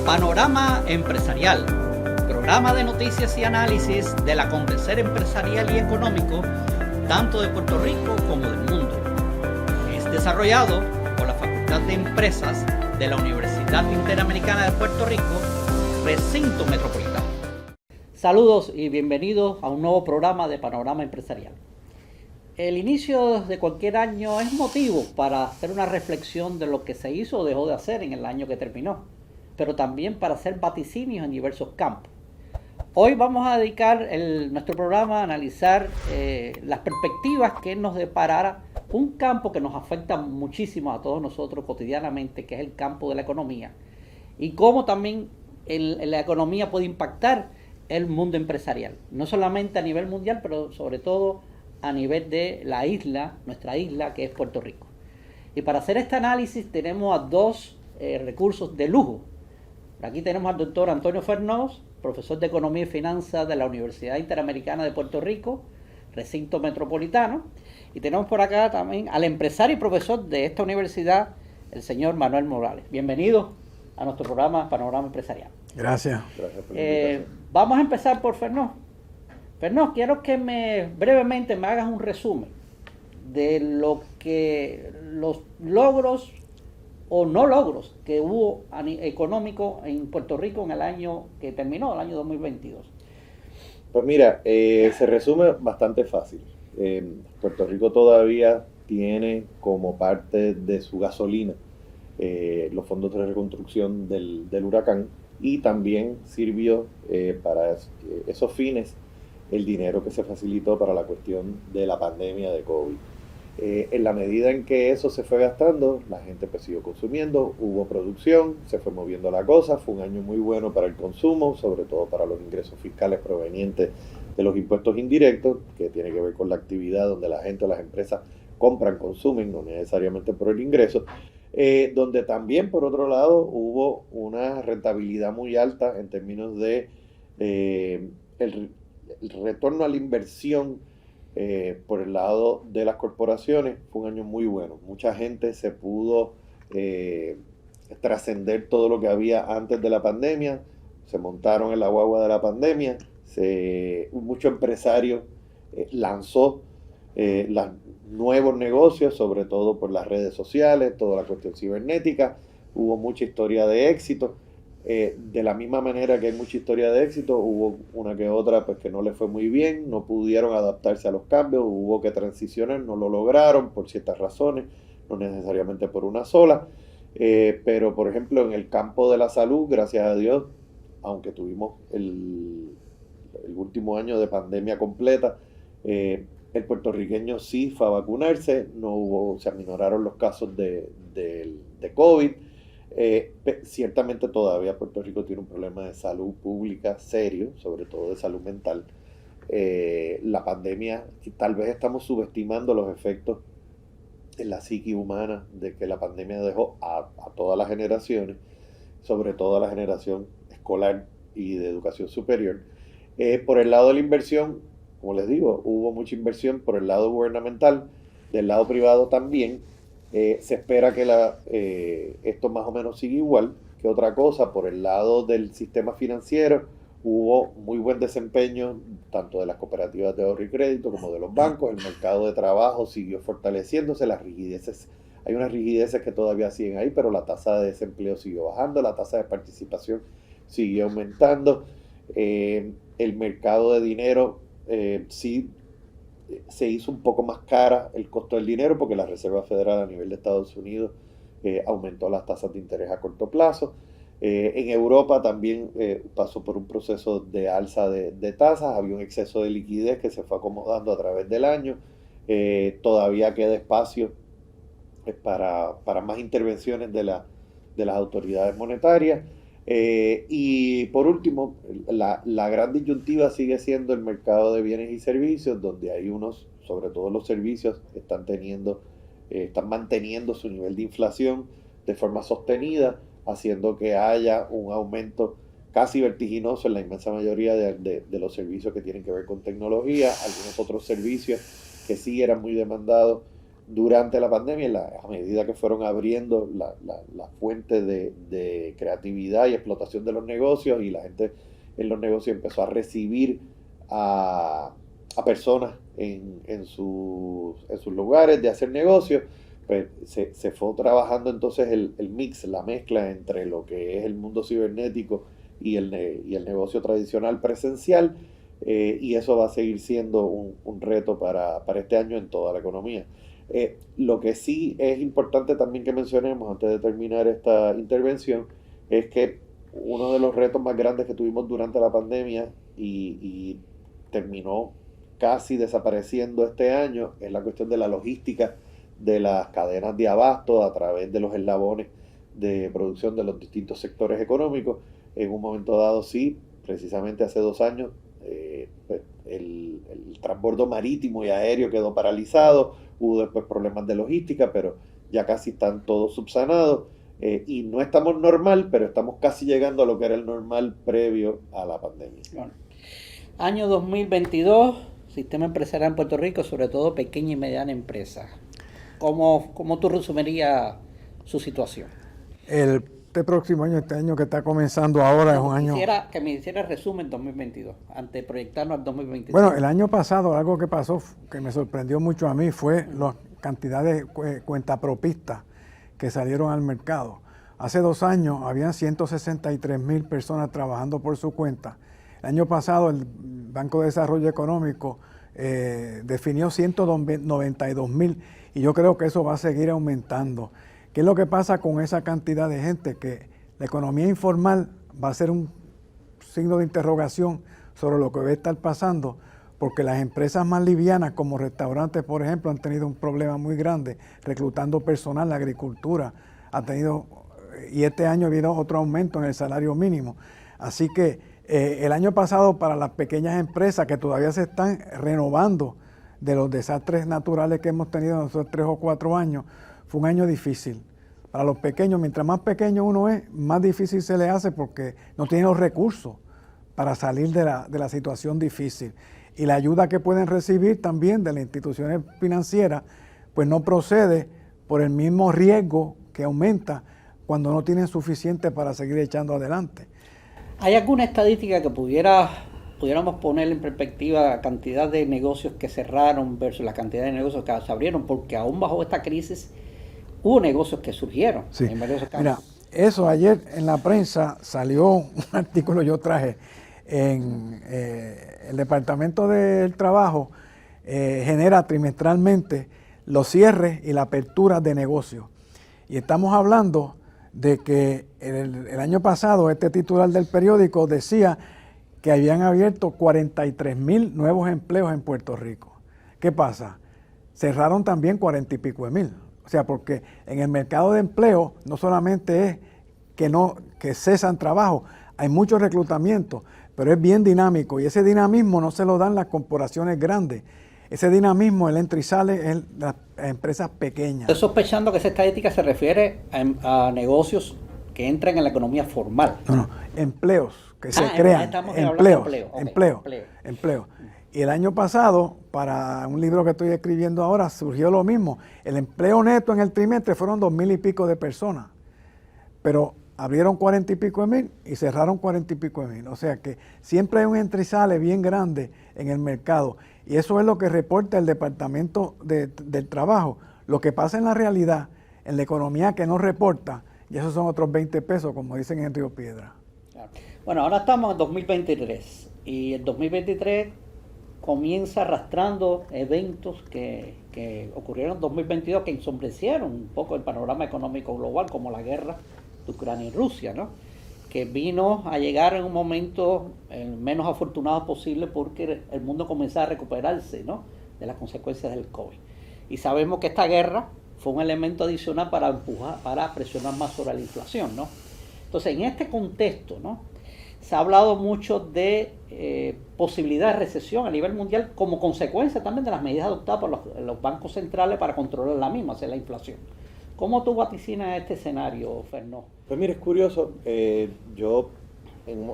Panorama Empresarial, programa de noticias y análisis del acontecer empresarial y económico, tanto de Puerto Rico como del mundo. Es desarrollado por la Facultad de Empresas de la Universidad Interamericana de Puerto Rico, Recinto Metropolitano. Saludos y bienvenidos a un nuevo programa de Panorama Empresarial. El inicio de cualquier año es motivo para hacer una reflexión de lo que se hizo o dejó de hacer en el año que terminó, pero también para hacer vaticinios en diversos campos. Hoy vamos a dedicar nuestro programa a analizar las perspectivas que nos deparará un campo que nos afecta muchísimo a todos nosotros cotidianamente, que es el campo de la economía, y cómo también la economía puede impactar el mundo empresarial, no solamente a nivel mundial, pero sobre todo a nivel de la isla, nuestra isla, que es Puerto Rico. Y para hacer este análisis tenemos a dos recursos de lujo. Aquí tenemos al doctor Antonio Fernández, profesor de Economía y Finanzas de la Universidad Interamericana de Puerto Rico, Recinto Metropolitano. Y tenemos por acá también al empresario y profesor de esta universidad, el señor Manuel Morales. Bienvenido a nuestro programa Panorama Empresarial. Gracias. Vamos a empezar por Fernández. Fernández, quiero que brevemente me hagas un resumen de los logros o no logros que hubo económico en Puerto Rico en el año que terminó, el año 2022. Pues mira, se resume bastante fácil. Puerto Rico todavía tiene como parte de su gasolina los fondos de reconstrucción del huracán, y también sirvió para esos fines el dinero que se facilitó para la cuestión de la pandemia de COVID. En la medida en que eso se fue gastando, la gente pues siguió consumiendo, hubo producción, se fue moviendo la cosa. Fue un año muy bueno para el consumo, sobre todo para los ingresos fiscales provenientes de los impuestos indirectos, que tiene que ver con la actividad donde la gente o las empresas compran, consumen, no necesariamente por el ingreso. Donde también, por otro lado, hubo una rentabilidad muy alta en términos de el retorno a la inversión. Por el lado de las corporaciones fue un año muy bueno. Mucha gente se pudo trascender todo lo que había antes de la pandemia, se montaron en la guagua de la pandemia, mucho empresario lanzó los nuevos negocios, sobre todo por las redes sociales, toda la cuestión cibernética. Hubo mucha historia de éxito. De la misma manera que hay mucha historia de éxito, hubo una que otra pues que no le fue muy bien, no pudieron adaptarse a los cambios, hubo que transicionar, no lo lograron por ciertas razones, no necesariamente por una sola. Pero por ejemplo en el campo de la salud, gracias a Dios, aunque tuvimos el último año de pandemia completa, el puertorriqueño sí fue a vacunarse, se aminoraron los casos de COVID. Ciertamente todavía Puerto Rico tiene un problema de salud pública serio, sobre todo de salud mental. La pandemia, tal vez estamos subestimando los efectos en la psique humana de que la pandemia dejó a todas las generaciones, sobre todo a la generación escolar y de educación superior. Por el lado de la inversión, como les digo, hubo mucha inversión por el lado gubernamental, del lado privado también. Se espera que esto más o menos siga igual que otra cosa. Por el lado del sistema financiero hubo muy buen desempeño tanto de las cooperativas de ahorro y crédito como de los bancos. El mercado de trabajo siguió fortaleciéndose. Hay unas rigideces que todavía siguen ahí, pero la tasa de desempleo siguió bajando, la tasa de participación siguió aumentando. El mercado de dinero sí se hizo un poco más cara el costo del dinero porque la Reserva Federal a nivel de Estados Unidos aumentó las tasas de interés a corto plazo. En Europa también pasó por un proceso de alza de tasas, había un exceso de liquidez que se fue acomodando a través del año. Todavía queda espacio para más intervenciones de las autoridades monetarias. Y por último, la gran disyuntiva sigue siendo el mercado de bienes y servicios, donde hay sobre todo los servicios, están manteniendo su nivel de inflación de forma sostenida, haciendo que haya un aumento casi vertiginoso en la inmensa mayoría de los servicios que tienen que ver con tecnología. Algunos otros servicios que sí eran muy demandados durante la pandemia, a medida que fueron abriendo la fuente de creatividad y explotación de los negocios, y la gente en los negocios empezó a recibir a personas en sus lugares de hacer negocios, pues se fue trabajando entonces el mix, la mezcla entre lo que es el mundo cibernético y el negocio tradicional presencial, y eso va a seguir siendo un reto para este año en toda la economía. Lo que sí es importante también que mencionemos antes de terminar esta intervención es que uno de los retos más grandes que tuvimos durante la pandemia y terminó casi desapareciendo este año es la cuestión de la logística de las cadenas de abasto a través de los eslabones de producción de los distintos sectores económicos. En un momento dado, sí, precisamente hace 2 años, pues, el transbordo marítimo y aéreo quedó paralizado, hubo después problemas de logística, pero ya casi están todos subsanados, y no estamos normal, pero estamos casi llegando a lo que era el normal previo a la pandemia. Bueno, año 2022, sistema empresarial en Puerto Rico, sobre todo pequeña y mediana empresa. ¿Cómo tú resumirías su situación? Este próximo año, este año que está comenzando ahora, es un año... Quisiera que me hiciera el resumen 2022, antes de proyectarnos al 2023. Bueno, el año pasado algo que pasó, que me sorprendió mucho a mí, fue la cantidad de cuentapropistas que salieron al mercado. Hace 2 años habían 163,000 personas trabajando por su cuenta. El año pasado el Banco de Desarrollo Económico definió 192,000, y yo creo que eso va a seguir aumentando. ¿Qué es lo que pasa con esa cantidad de gente? Que la economía informal va a ser un signo de interrogación sobre lo que va a estar pasando, porque las empresas más livianas, como restaurantes, por ejemplo, han tenido un problema muy grande reclutando personal. La agricultura ha tenido, y este año ha habido otro aumento en el salario mínimo. Así que el año pasado, para las pequeñas empresas que todavía se están renovando de los desastres naturales que hemos tenido en esos 3 o 4 años, fue un año difícil. Para los pequeños, mientras más pequeño uno es, más difícil se le hace porque no tiene los recursos para salir de la situación difícil. Y la ayuda que pueden recibir también de las instituciones financieras, pues no procede por el mismo riesgo que aumenta cuando no tienen suficiente para seguir echando adelante. ¿Hay alguna estadística que pudiéramos poner en perspectiva la cantidad de negocios que cerraron versus la cantidad de negocios que se abrieron? Porque aún bajo esta crisis hubo negocios que surgieron, sí, en varios casos. Mira, eso ayer en la prensa salió un artículo, yo traje en el Departamento del Trabajo, genera trimestralmente los cierres y la apertura de negocios. Y estamos hablando de que el año pasado este titular del periódico decía que habían abierto 43,000 nuevos empleos en Puerto Rico. ¿Qué pasa? Cerraron también 40 y pico de mil. O sea, porque en el mercado de empleo no solamente es que cesan trabajo, hay mucho reclutamiento, pero es bien dinámico, y ese dinamismo no se lo dan las corporaciones grandes. Ese dinamismo, el entra y sale, es las empresas pequeñas. Estoy sospechando que esa estadística se refiere a negocios que entran en la economía formal. No, empleos que se crean, empleos. Y el año pasado, para un libro que estoy escribiendo ahora, surgió lo mismo. El empleo neto en el trimestre fueron 2,000 y pico de personas, pero abrieron 40 y pico de mil y cerraron 40 y pico de mil. O sea que siempre hay un entra y sale bien grande en el mercado. Y eso es lo que reporta el Departamento del Trabajo. Lo que pasa en la realidad, en la economía que no reporta, y esos son otros 20 pesos, como dicen en Río Piedra. Bueno, ahora estamos en 2023, y el 2023 comienza arrastrando eventos que ocurrieron en 2022 que ensombrecieron un poco el panorama económico global, como la guerra de Ucrania y Rusia, ¿no? Que vino a llegar en un momento menos afortunado posible porque el mundo comenzaba a recuperarse, ¿no?, de las consecuencias del COVID. Y sabemos que esta guerra fue un elemento adicional para presionar más sobre la inflación, ¿no? Entonces, en este contexto, ¿no?, se ha hablado mucho de posibilidad de recesión a nivel mundial como consecuencia también de las medidas adoptadas por los bancos centrales para controlar la misma, hacer la inflación. ¿Cómo tú vaticinas este escenario, Fernó? Pues mira, es curioso. Yo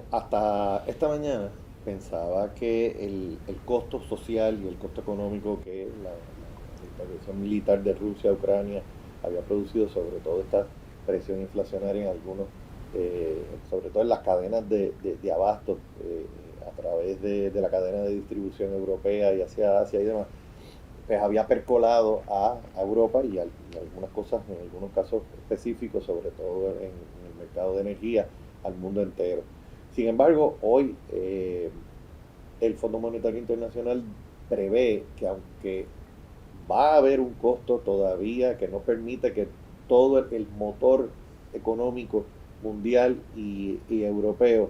hasta esta mañana pensaba que el costo social y el costo económico que el agresión militar de Rusia a Ucrania había producido sobre todo esta presión inflacionaria en algunos, sobre todo en las cadenas de abasto, a través de la cadena de distribución europea y hacia Asia y demás, pues había percolado a Europa y algunas cosas, en algunos casos específicos, sobre todo en el mercado de energía, al mundo entero. Sin embargo, hoy el Fondo Monetario Internacional prevé que aunque va a haber un costo todavía que no permite que todo el motor económico mundial y europeo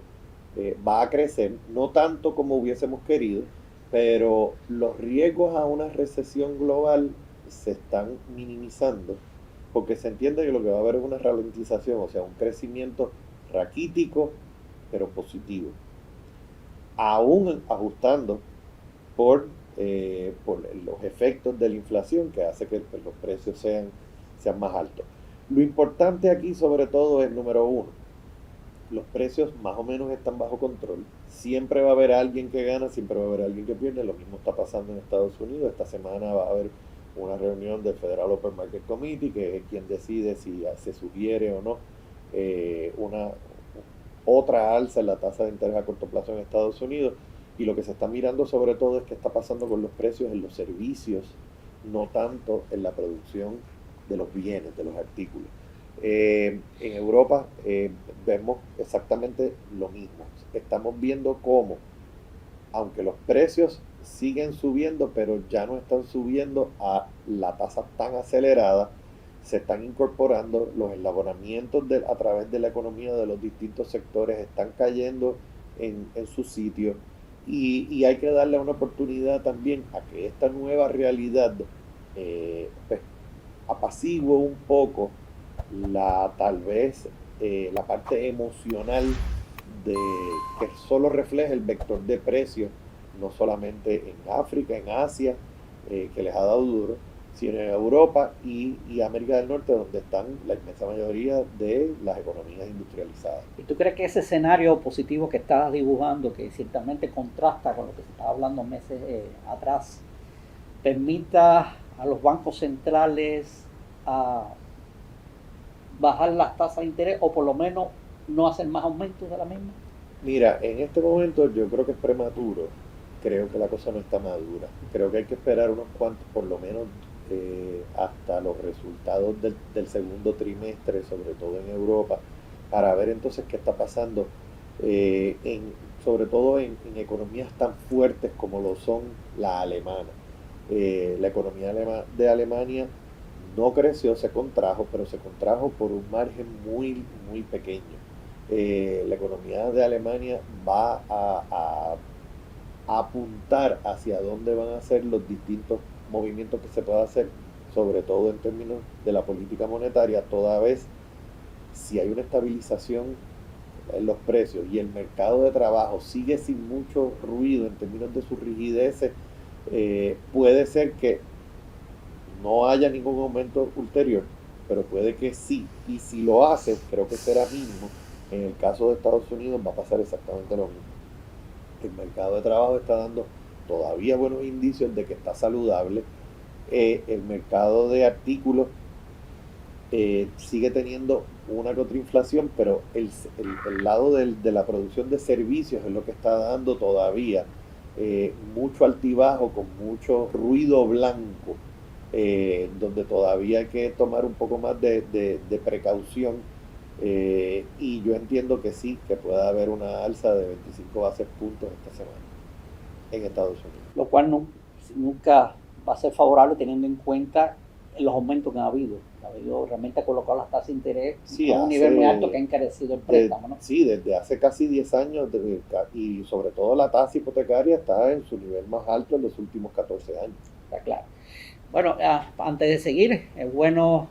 va a crecer, no tanto como hubiésemos querido, pero los riesgos a una recesión global se están minimizando porque se entiende que lo que va a haber es una ralentización, o sea, un crecimiento raquítico, pero positivo, aún ajustando por los efectos de la inflación que hace que los precios sean más altos. Lo importante aquí sobre todo es, número uno, los precios más o menos están bajo control. Siempre va a haber alguien que gana, siempre va a haber alguien que pierde. Lo mismo está pasando en Estados Unidos. Esta semana va a haber una reunión del Federal Open Market Committee, que es quien decide si se sugiere o no otra alza en la tasa de interés a corto plazo en Estados Unidos. Y lo que se está mirando sobre todo es qué está pasando con los precios en los servicios, no tanto en la producción de los bienes, de los artículos. En Europa vemos exactamente lo mismo. Estamos viendo cómo, aunque los precios siguen subiendo, pero ya no están subiendo a la tasa tan acelerada, se están incorporando los eslabonamientos a través de la economía de los distintos sectores, están cayendo en su sitio, y hay que darle una oportunidad también a que esta nueva realidad pues, apacigüe un poco tal vez la parte emocional que solo refleja el vector de precios, no solamente en África, en Asia, que les ha dado duro, sino en Europa y América del Norte, donde están la inmensa mayoría de las economías industrializadas. ¿Y tú crees que ese escenario positivo que estás dibujando, que ciertamente contrasta con lo que se estaba hablando meses atrás, permita a los bancos centrales a bajar las tasas de interés o por lo menos no hacer más aumentos de la misma? Mira, en este momento yo creo que es prematuro. Creo que la cosa no está madura. Creo que hay que esperar unos cuantos, por lo menos hasta los resultados del segundo trimestre, sobre todo en Europa, para ver entonces qué está pasando, sobre todo en economías tan fuertes como lo son la alemana. La economía de Alemania no creció, se contrajo, pero se contrajo por un margen muy, muy pequeño. La economía de Alemania va a apuntar hacia dónde van a ser los distintos movimientos que se pueda hacer, sobre todo en términos de la política monetaria, toda vez si hay una estabilización en los precios y el mercado de trabajo sigue sin mucho ruido en términos de sus rigideces, puede ser que no haya ningún aumento ulterior, pero puede que sí, y si lo hace, creo que será mínimo. En el caso de Estados Unidos va a pasar exactamente lo mismo. El mercado de trabajo está dando todavía buenos indicios de que está saludable. El mercado de artículos sigue teniendo una contrainflación, pero el lado de la producción de servicios es lo que está dando todavía mucho altibajo, con mucho ruido blanco, donde todavía hay que tomar un poco más de precaución. Y yo entiendo que sí, que pueda haber una alza de 25 bases puntos esta semana en Estados Unidos. Lo cual nunca va a ser favorable teniendo en cuenta los aumentos que ha habido. Realmente ha colocado las tasas de interés a un nivel muy alto que ha encarecido el préstamo, ¿no? Sí, desde hace casi 10 años, y sobre todo la tasa hipotecaria está en su nivel más alto en los últimos 14 años. Está claro. Bueno, antes de seguir, es bueno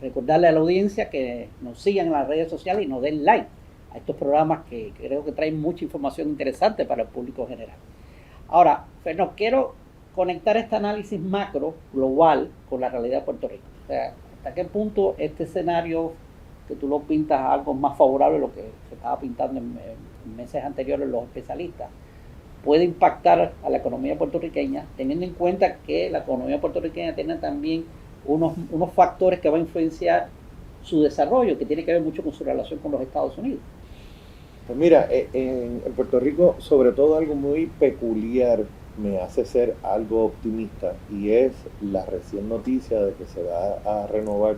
recordarle a la audiencia que nos sigan en las redes sociales y nos den like a estos programas que creo que traen mucha información interesante para el público general. Ahora, Fernando, quiero conectar este análisis macro global con la realidad de Puerto Rico. O sea, ¿hasta qué punto este escenario que tú lo pintas algo más favorable de lo que se estaba pintando en meses anteriores los especialistas? puede impactar a la economía puertorriqueña, teniendo en cuenta que la economía puertorriqueña tiene también unos factores que van a influenciar su desarrollo, que tiene que ver mucho con su relación con los Estados Unidos? Pues mira, en Puerto Rico, sobre todo algo muy peculiar me hace ser algo optimista, y es la recién noticia de que se va a renovar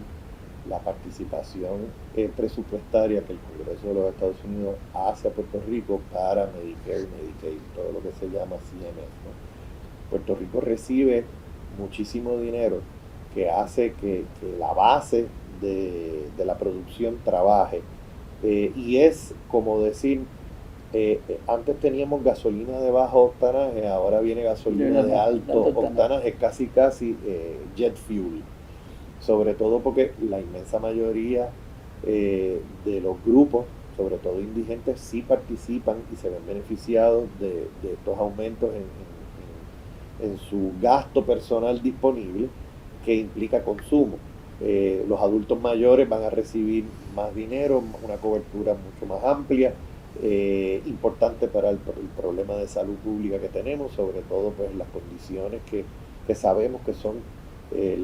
la participación presupuestaria que el Congreso de los Estados Unidos hace a Puerto Rico para Medicare y Medicaid, todo lo que se llama CMS, ¿no? Puerto Rico recibe muchísimo dinero que hace que la base de la producción trabaje, y es como decir, antes teníamos gasolina de bajo octanaje, ahora viene gasolina de alto octanaje, casi jet fuel. Sobre todo porque la inmensa mayoría de los grupos, sobre todo indigentes, sí participan y se ven beneficiados de estos aumentos en su gasto personal disponible, que implica consumo. Los adultos mayores van a recibir más dinero, una cobertura mucho más amplia, importante para el problema de salud pública que tenemos, sobre todo pues las condiciones que sabemos que son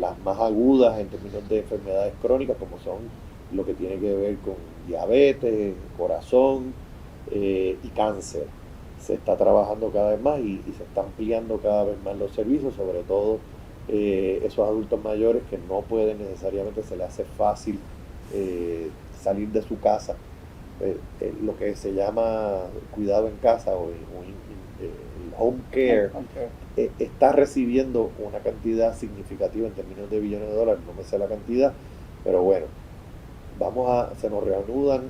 las más agudas en términos de enfermedades crónicas, como son lo que tiene que ver con diabetes, corazón y cáncer. Se está trabajando cada vez más y se está ampliando cada vez más los servicios, sobre todo esos adultos mayores que no pueden necesariamente, se les hace fácil salir de su casa, lo que se llama cuidado en casa o el home care, está recibiendo una cantidad significativa en términos de billones de dólares, no me sé la cantidad, pero bueno, se nos reanudan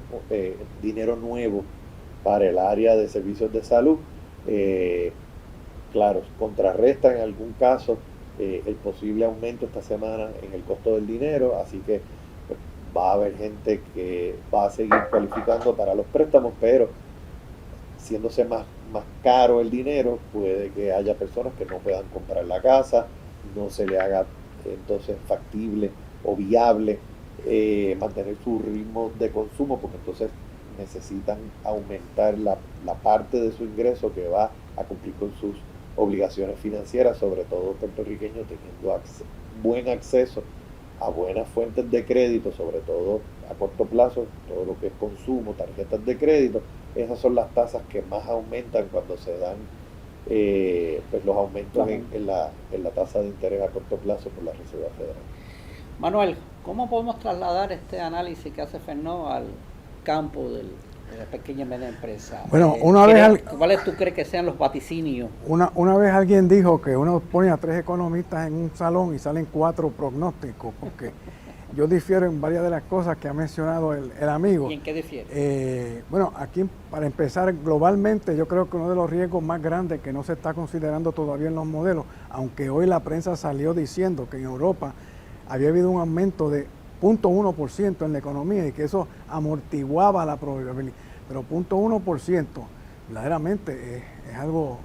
dinero nuevo para el área de servicios de salud. Claro, contrarresta en algún caso el posible aumento esta semana en el costo del dinero, así que pues, va a haber gente que va a seguir cualificando para los préstamos, pero haciéndose más caro el dinero, puede que haya personas que no puedan comprar la casa, no se le haga entonces factible o viable mantener su ritmo de consumo, porque entonces necesitan aumentar la parte de su ingreso que va a cumplir con sus obligaciones financieras, sobre todo puertorriqueños teniendo buen acceso a buenas fuentes de crédito, sobre todo a corto plazo, todo lo que es consumo, tarjetas de crédito. Esas son las tasas que más aumentan cuando se dan pues los aumentos en la tasa de interés a corto plazo por la Reserva Federal. Manuel, ¿cómo podemos trasladar este análisis que hace Fernó al campo de la pequeña y media empresa? Bueno, ¿cuáles tú crees que sean los vaticinios? Una vez alguien dijo que uno pone a 3 economistas en un salón y salen 4 prognósticos, porque yo difiero en varias de las cosas que ha mencionado el amigo. ¿Y en qué difiere? Bueno, aquí para empezar, globalmente yo creo que uno de los riesgos más grandes que no se está considerando todavía en los modelos, aunque hoy la prensa salió diciendo que en Europa había habido un aumento de 0.1% en la economía y que eso amortiguaba la probabilidad, pero 0.1% verdaderamente es algo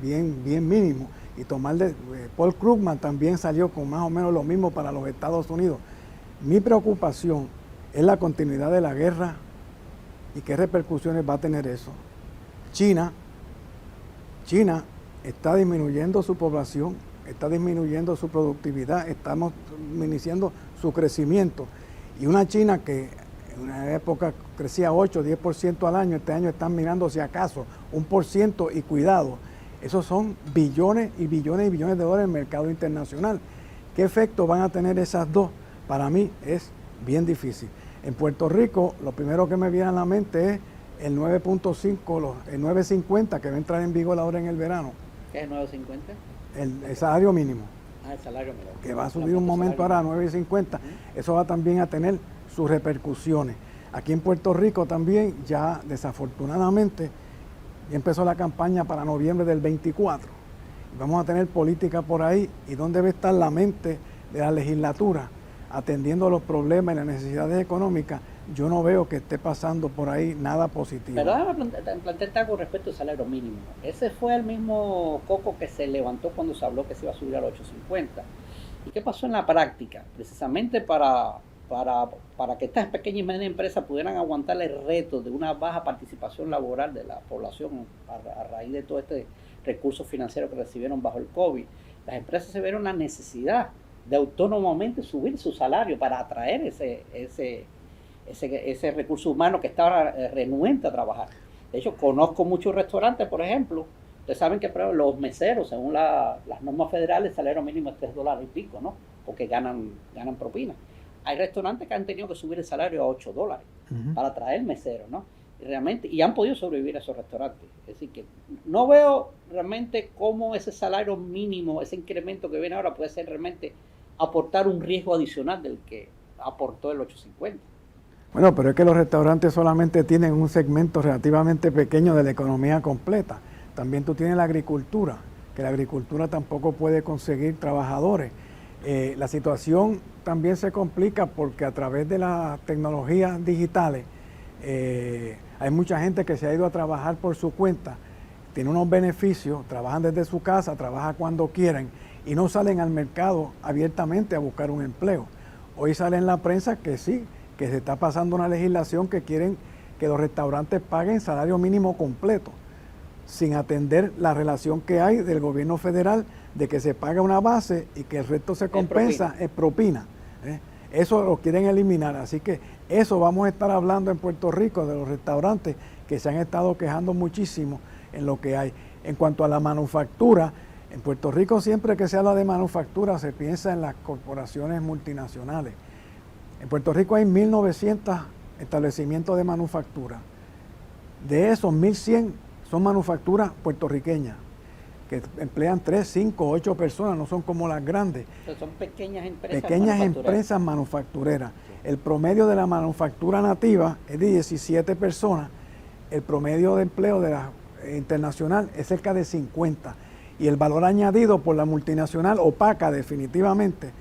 bien mínimo. Y Paul Krugman también salió con más o menos lo mismo para los Estados Unidos. Mi preocupación es la continuidad de la guerra y qué repercusiones va a tener eso. China está disminuyendo su población, está disminuyendo su productividad, estamos disminuyendo su crecimiento. Y una China que en una época crecía 8, 10% al año, este año están mirando si acaso 1% y cuidado. Esos son billones y billones y billones de dólares en el mercado internacional. ¿Qué efecto van a tener esas dos? Para mí es bien difícil. En Puerto Rico, lo primero que me viene a la mente es el 9.5, el 9.50 que va a entrar en vigor ahora en el verano. ¿Qué es 9.50? El salario mínimo. El salario mínimo. Que va a subir un momento ahora a 9.50. Eso va también a tener sus repercusiones. Aquí en Puerto Rico también, ya desafortunadamente, ya empezó la campaña para noviembre del 24. Vamos a tener política por ahí. ¿Y dónde debe estar la mente de la legislatura atendiendo los problemas y las necesidades económicas? Yo no veo que esté pasando por ahí nada positivo. Pero déjame plantearte algo respecto al salario mínimo. Ese fue el mismo coco que se levantó cuando se habló que se iba a subir al 8.50. ¿Y qué pasó en la práctica? Precisamente para para que estas pequeñas y medianas empresas pudieran aguantar el reto de una baja participación laboral de la población a raíz de todo este recursos financieros que recibieron bajo el COVID, las empresas se vieron la necesidad de autónomamente subir su salario para atraer ese recurso humano que estaba renuente a trabajar. De hecho, conozco muchos restaurantes, por ejemplo. Ustedes saben que los meseros, según las normas federales, el salario mínimo es $3 y pico, ¿no? Porque ganan propina. Hay restaurantes que han tenido que subir el salario a $8 para traer meseros, ¿no? Y han podido sobrevivir a esos restaurantes. Es decir, que no veo realmente cómo ese salario mínimo, ese incremento que viene ahora puede ser realmente aportar un riesgo adicional del que aportó el 850. Bueno, pero es que los restaurantes solamente tienen un segmento relativamente pequeño de la economía completa. También tú tienes la agricultura, que la agricultura tampoco puede conseguir trabajadores. La situación también se complica porque a través de las tecnologías digitales hay mucha gente que se ha ido a trabajar por su cuenta, tiene unos beneficios, trabajan desde su casa, trabajan cuando quieren y no salen al mercado abiertamente a buscar un empleo. Hoy sale en la prensa que sí, que se está pasando una legislación que quieren que los restaurantes paguen salario mínimo completo, sin atender la relación que hay del gobierno federal de que se paga una base y que el resto se compensa, es propina. Eso lo quieren eliminar, así que eso vamos a estar hablando en Puerto Rico de los restaurantes que se han estado quejando muchísimo en lo que hay. En cuanto a la manufactura, en Puerto Rico siempre que se habla de manufactura se piensa en las corporaciones multinacionales. En Puerto Rico hay 1.900 establecimientos de manufactura. De esos, 1.100 son manufacturas puertorriqueñas, que emplean 3, 5, 8 personas, no son como las grandes. Entonces son pequeñas empresas empresas manufactureras. El promedio de la manufactura nativa es de 17 personas, el promedio de empleo de la internacional es cerca de 50. Y el valor añadido por la multinacional opaca definitivamente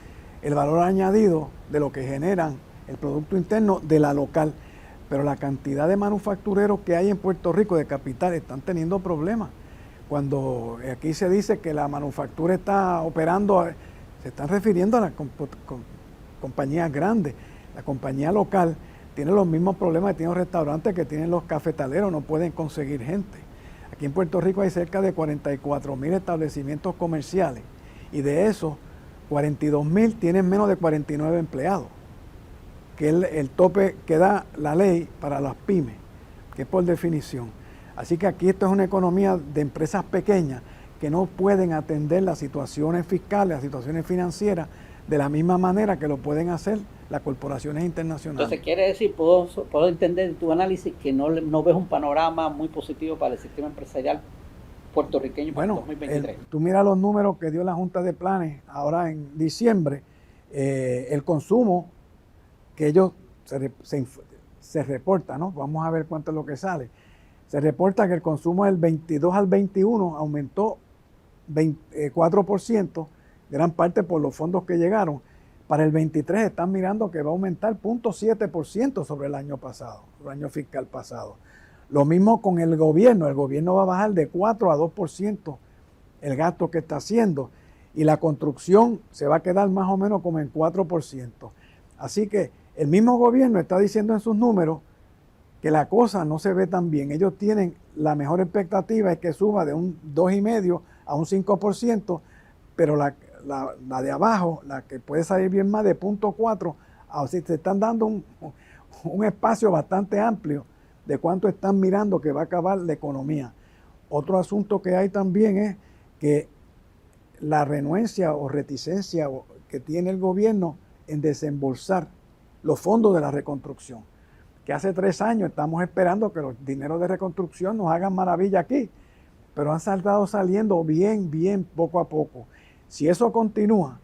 el valor añadido de lo que generan el Producto Interno de la local. Pero la cantidad de manufactureros que hay en Puerto Rico de capital están teniendo problemas. Cuando aquí se dice que la manufactura está operando, se están refiriendo a las compañías grandes. La compañía local tiene los mismos problemas que tienen los restaurantes, que tienen los cafetaleros, no pueden conseguir gente. Aquí en Puerto Rico hay cerca de 44,000 establecimientos comerciales y de esos 42,000 tienen menos de 49 empleados, que es el tope que da la ley para las pymes, que es por definición. Así que aquí esto es una economía de empresas pequeñas que no pueden atender las situaciones fiscales, las situaciones financieras de la misma manera que lo pueden hacer las corporaciones internacionales. Entonces quiere decir, puedo entender tu análisis que no ves un panorama muy positivo para el sistema empresarial puertorriqueño para el 2023. Tú miras los números que dio la Junta de Planes ahora en diciembre, el consumo que ellos se reporta, ¿no? Vamos a ver cuánto es lo que sale. Se reporta que el consumo del 22 al 21 aumentó 4%, gran parte por los fondos que llegaron. Para el 23 están mirando que va a aumentar 0.7% sobre el año pasado, el año fiscal pasado. Lo mismo con el gobierno va a bajar de 4 a 2% el gasto que está haciendo y la construcción se va a quedar más o menos como en 4%. Así que el mismo gobierno está diciendo en sus números que la cosa no se ve tan bien. Ellos tienen la mejor expectativa es que suba de un 2,5% a un 5%, pero la de abajo, la que puede salir bien más de 0.4%, así se están dando un espacio bastante amplio de cuánto están mirando que va a acabar la economía. Otro asunto que hay también es que la renuencia o reticencia que tiene el gobierno en desembolsar los fondos de la reconstrucción. Que hace 3 años estamos esperando que los dineros de reconstrucción nos hagan maravilla aquí, pero han estado saliendo bien poco a poco. Si eso continúa,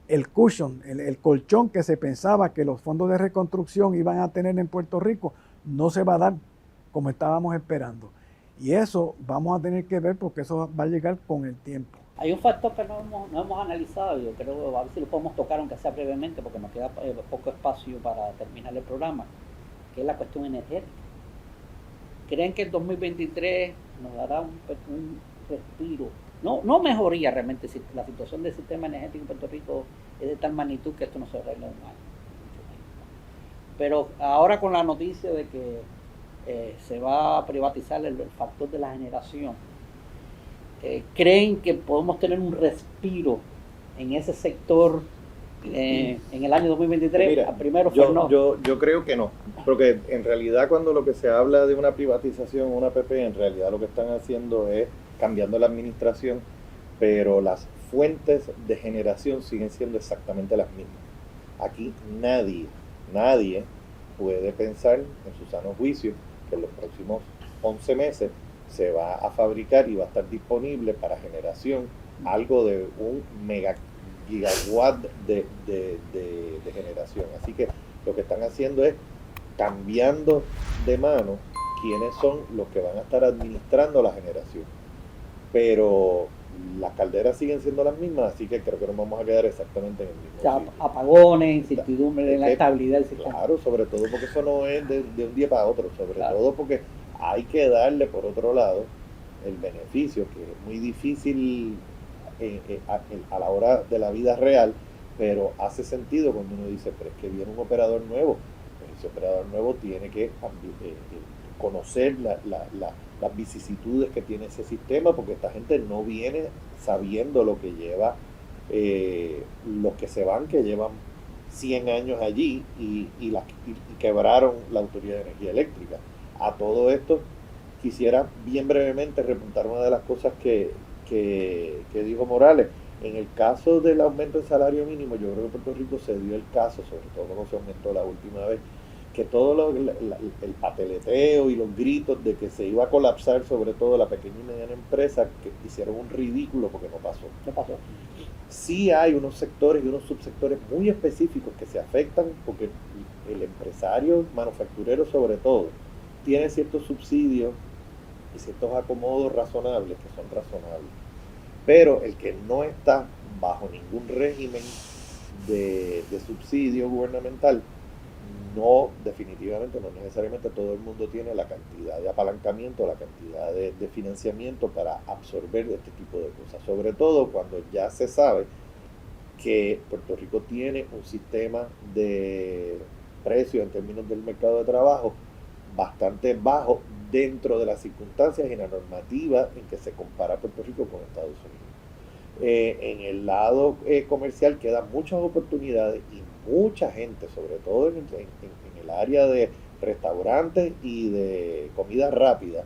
el cushion, el colchón que se pensaba que los fondos de reconstrucción iban a tener en Puerto Rico, no se va a dar como estábamos esperando. Y eso vamos a tener que ver porque eso va a llegar con el tiempo. Hay un factor que no hemos analizado, yo creo, a ver si lo podemos tocar aunque sea brevemente, porque nos queda poco espacio para terminar el programa, que es la cuestión energética. ¿Creen que el 2023 nos dará un respiro? No mejoría realmente, si la situación del sistema energético en Puerto Rico es de tal magnitud que esto no se arregla en un año. Pero ahora con la noticia de que se va a privatizar el factor de la generación, ¿creen que podemos tener un respiro en ese sector en el año 2023? Mira, Primero, yo creo que no, porque en realidad cuando lo que se habla de una privatización, una PP, en realidad lo que están haciendo es cambiando la administración, pero las fuentes de generación siguen siendo exactamente las mismas. Aquí nadie puede pensar en su sano juicio que en los próximos 11 meses se va a fabricar y va a estar disponible para generación algo de un mega gigawatt de generación. Así que lo que están haciendo es cambiando de mano quiénes son los que van a estar administrando la generación. Pero las calderas siguen siendo las mismas, así que creo que nos vamos a quedar exactamente en el mismo sitio. Apagones, incertidumbre en la estabilidad del sistema. Claro, sobre todo porque eso no es de un día para otro, sobre todo porque hay que darle por otro lado el beneficio, que es muy difícil a la hora de la vida real, pero hace sentido cuando uno dice, pero es que viene un operador nuevo. Ese operador nuevo tiene que conocer las vicisitudes que tiene ese sistema, porque esta gente no viene sabiendo lo que lleva, los que se van, que llevan 100 años allí y quebraron la Autoridad de Energía Eléctrica. A todo esto quisiera bien brevemente repuntar una de las cosas que dijo Morales. En el caso del aumento del salario mínimo, yo creo que Puerto Rico se dio el caso, sobre todo cuando se aumentó la última vez, que todo el pateleteo y los gritos de que se iba a colapsar sobre todo la pequeña y mediana empresa, que hicieron un ridículo porque no pasó. Sí hay unos sectores y unos subsectores muy específicos que se afectan porque el empresario manufacturero sobre todo tiene ciertos subsidios y ciertos acomodos razonables que son razonables. Pero el que no está bajo ningún régimen de subsidio gubernamental, definitivamente no necesariamente todo el mundo tiene la cantidad de apalancamiento, la cantidad de financiamiento para absorber este tipo de cosas, sobre todo cuando ya se sabe que Puerto Rico tiene un sistema de precios en términos del mercado de trabajo bastante bajo dentro de las circunstancias y la normativa en que se compara Puerto Rico con Estados Unidos. En el lado comercial quedan muchas oportunidades y mucha gente, sobre todo en el área de restaurantes y de comida rápida,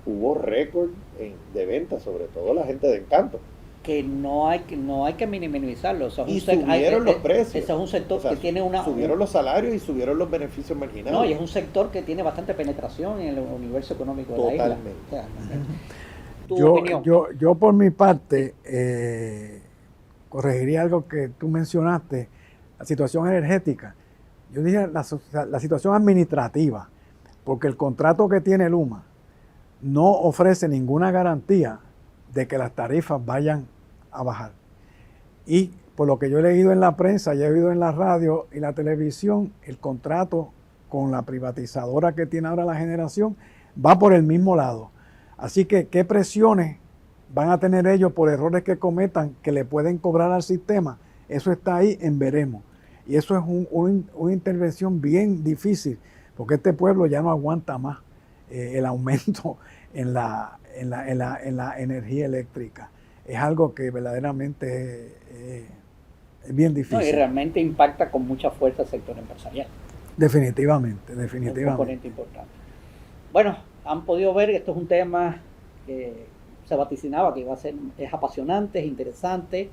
hubo récord de ventas, sobre todo la gente de Encanto. Que no hay que minimizarlo. Y subieron los precios. Ese es un sector que tiene subieron los salarios y subieron los beneficios marginales. No, y es un sector que tiene bastante penetración en el universo económico de la isla. Totalmente. Yo por mi parte corregiría algo que tú mencionaste, la situación energética. Yo dije la situación administrativa, porque el contrato que tiene Luma no ofrece ninguna garantía de que las tarifas vayan a bajar. Y por lo que yo he leído en la prensa y he oído en la radio y la televisión, el contrato con la privatizadora que tiene ahora la generación va por el mismo lado. Así que, ¿qué presiones van a tener ellos por errores que cometan que le pueden cobrar al sistema? Eso está ahí en veremos. Y eso es una intervención bien difícil, porque este pueblo ya no aguanta más el aumento en la energía eléctrica. Es algo que verdaderamente es bien difícil. No, y realmente impacta con mucha fuerza el sector empresarial. Definitivamente. Es un componente importante. Bueno, han podido ver que esto es un tema que se vaticinaba que es apasionante, es interesante.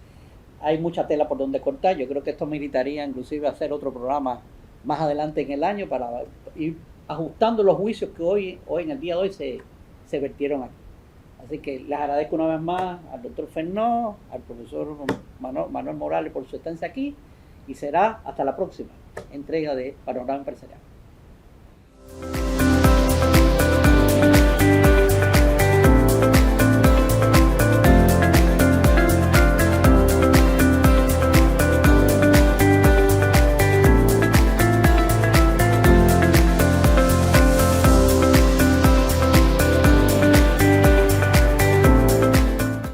Hay mucha tela por donde cortar. Yo creo que esto meritaría inclusive hacer otro programa más adelante en el año para ir ajustando los juicios que hoy en el día de hoy se vertieron aquí. Así que les agradezco una vez más al doctor Fernó, al profesor Manuel Morales por su estancia aquí, y será hasta la próxima entrega de Panorama Empresarial.